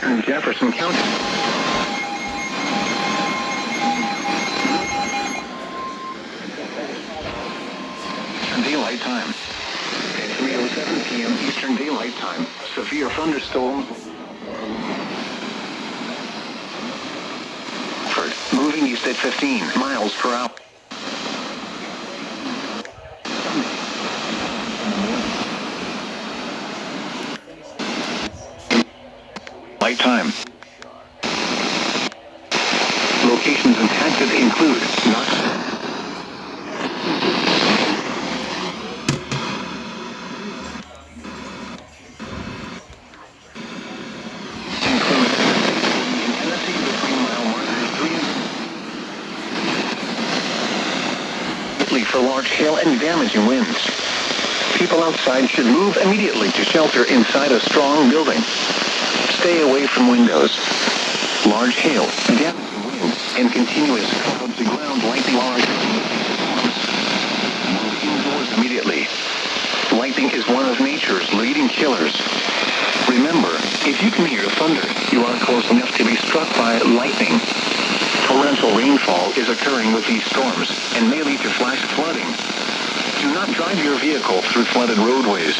southwestern Jefferson County. Daylight time. At 3:07 p.m. Eastern Daylight Time, severe thunderstorms. Moving east at 15 miles per hour. Light time. Locations impacted include for large hail and damaging winds. People outside should move immediately to shelter inside a strong building. Stay away from windows. Large hail, damaging winds, and continuous clouds to ground lightning are storms. Move indoors immediately. Lightning is one of nature's leading killers. Remember, if you can hear thunder, you are close enough to be struck by lightning. Torrential rainfall is occurring with these storms and may lead to flash flooding. Do not drive your vehicle through flooded roadways.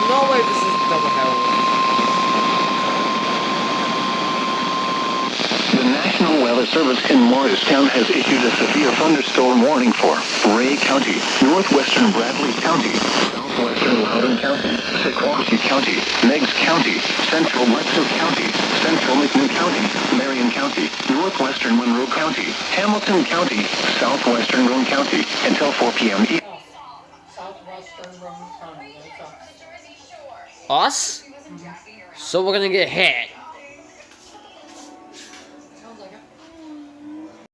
No way this is double hell. The National Weather Service in Morristown has issued a severe thunderstorm warning for Ray County, northwestern Bradley County, southwestern Loudoun County, Sequatchie County, Meigs County, central Webster County, central McNew County, Marion County, northwestern Monroe County, Hamilton County, southwestern Roane County, until 4 p.m. Southwestern Roane County. Us? So we're gonna get hit.